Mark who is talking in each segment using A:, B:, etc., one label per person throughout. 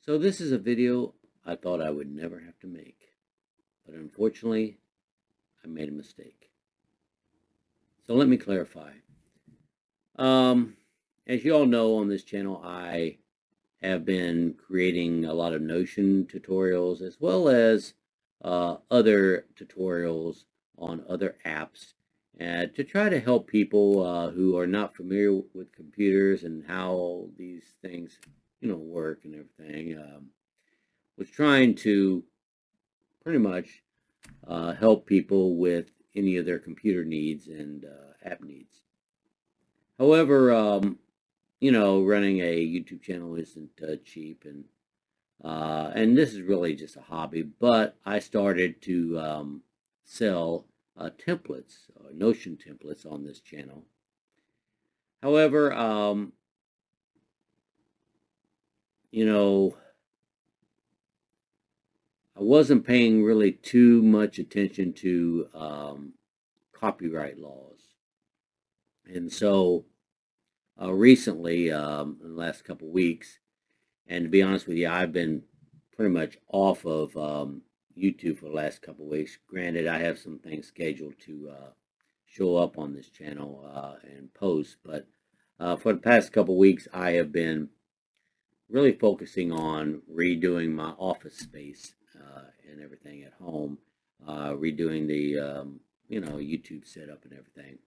A: So this is a video I thought I would never have to make, but unfortunately I made a mistake. So let me clarify. As you all know, on this channel I have been creating a lot of Notion tutorials as well as other tutorials on other apps to try to help people who are not familiar with computers and how these things work and everything. Was trying to pretty much help people with any of their computer needs and app needs. However, running a YouTube channel isn't cheap, and this is really just a hobby. But I started to sell templates, Notion templates, on this channel. However, I wasn't paying really too much attention to copyright laws, and so recently, in the last couple of weeks, and to be honest with you, I've been pretty much off of YouTube for the last couple of weeks. Granted, I have some things scheduled to show up on this channel and post, but for the past couple of weeks, I have been really focusing on redoing my office space and everything at home, redoing the YouTube setup and everything.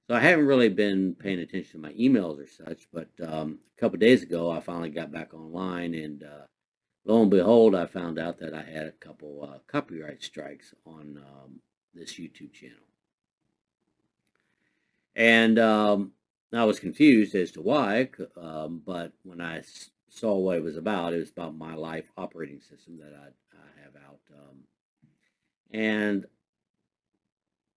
A: So I haven't really been paying attention to my emails or such, but a couple of days ago I finally got back online, and lo and behold, I found out that I had a couple copyright strikes on this YouTube channel. And I was confused as to why, but when I saw what it was about my life operating system that I have out. And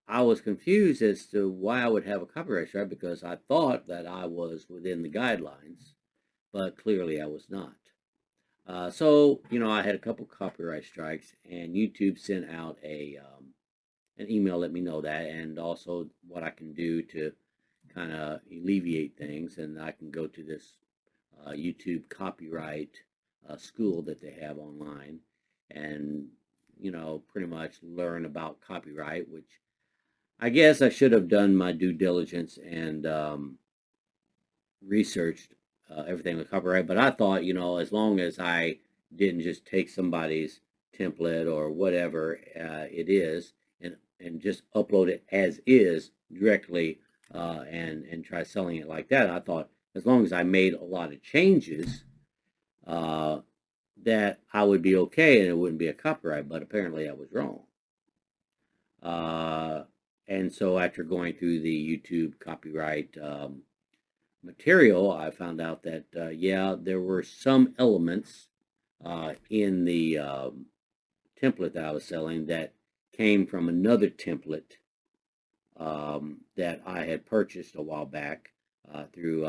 A: I was confused as to why I would have a copyright strike, because I thought that I was within the guidelines, but clearly I was not. So, I had a couple copyright strikes, and YouTube sent out an email let me know that, and also what I can do to kind of alleviate things. And I can go to this YouTube copyright school that they have online, and pretty much learn about copyright, which I guess I should have done my due diligence and researched everything with copyright. But I thought, as long as I didn't just take somebody's template or whatever it is and just upload it as is directly and try selling it like that, I thought as long as I made a lot of changes that I would be okay and it wouldn't be a copyright. But apparently I was wrong. And so after going through the YouTube copyright material, I found out that, yeah, there were some elements in the template that I was selling that came from another template that I had purchased a while back through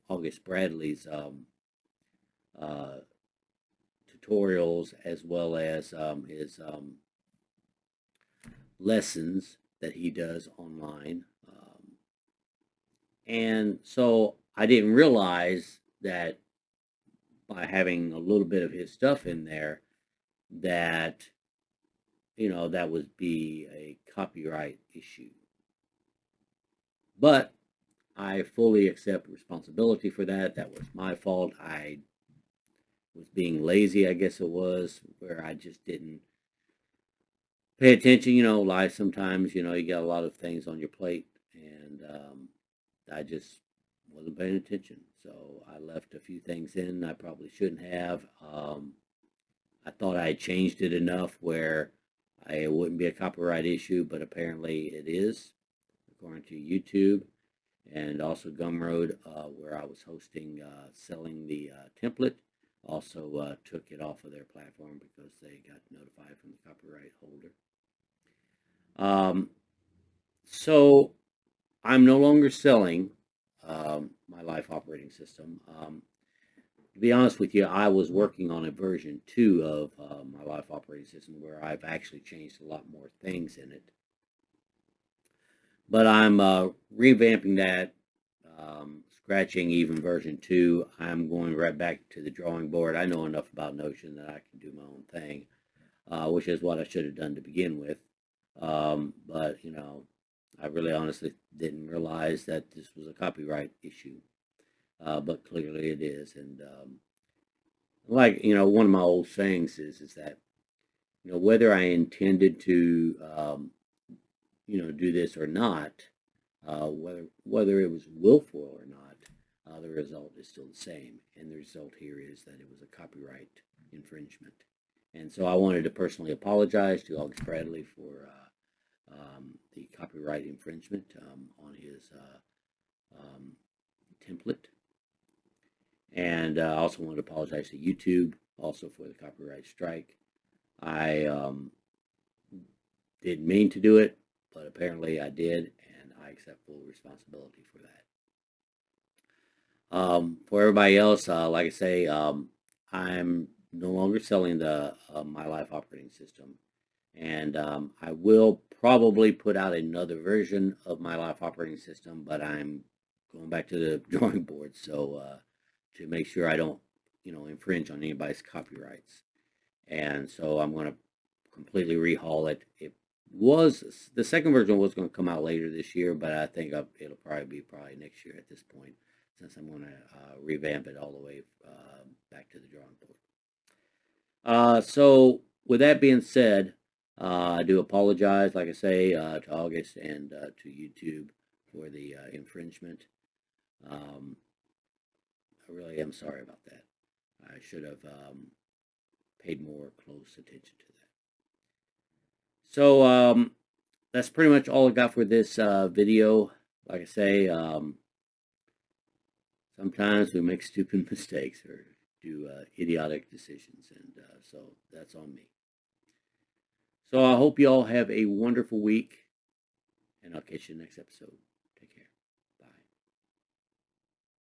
A: August Bradley's tutorials, as well as his lessons that he does online. And so I didn't realize that by having a little bit of his stuff in there, that that would be a copyright issue. But I fully accept responsibility for that. That was my fault. I was being lazy, I guess it was, where I just didn't pay attention. Life sometimes, you got a lot of things on your plate, and I just wasn't paying attention. So I left a few things in I probably shouldn't have. I thought I had changed it enough where it wouldn't be a copyright issue, but apparently it is, according to YouTube. And also Gumroad, where I was hosting, selling the template, also took it off of their platform because they got notified from the copyright holder. So I'm no longer selling my life operating system. To be honest with you, I was working on a version 2 of my life operating system where I've actually changed a lot more things in it. But I'm revamping that, scratching even version 2, I'm going right back to the drawing board. I know enough about Notion that I can do my own thing, which is what I should have done to begin with. But, I really honestly didn't realize that this was a copyright issue. But clearly it is. And one of my old sayings is that, whether I intended to, do this or not, whether it was willful or not, the result is still the same. And the result here is that it was a copyright infringement. And so I wanted to personally apologize to August Bradley for the copyright infringement on his template. And I also wanted to apologize to YouTube also for the copyright strike. I didn't mean to do it, but apparently I did, and I accept full responsibility for that. For everybody else, like I say, I'm no longer selling the My Life operating system, and I will probably put out another version of My Life operating system, but I'm going back to the drawing board, so to make sure I don't, infringe on anybody's copyrights. And so I'm going to completely rehaul it. The second version was going to come out later this year, but I think it'll probably be next year at this point, since I'm going to revamp it all the way back to the drawing board. So with that being said, I do apologize, like I say, to August and to YouTube for the infringement. I really am sorry about that. I should have paid more close attention to that. So that's pretty much all I got for this video. Like I say, sometimes we make stupid mistakes or do idiotic decisions, and so that's on me. So I hope you all have a wonderful week, and I'll catch you next episode.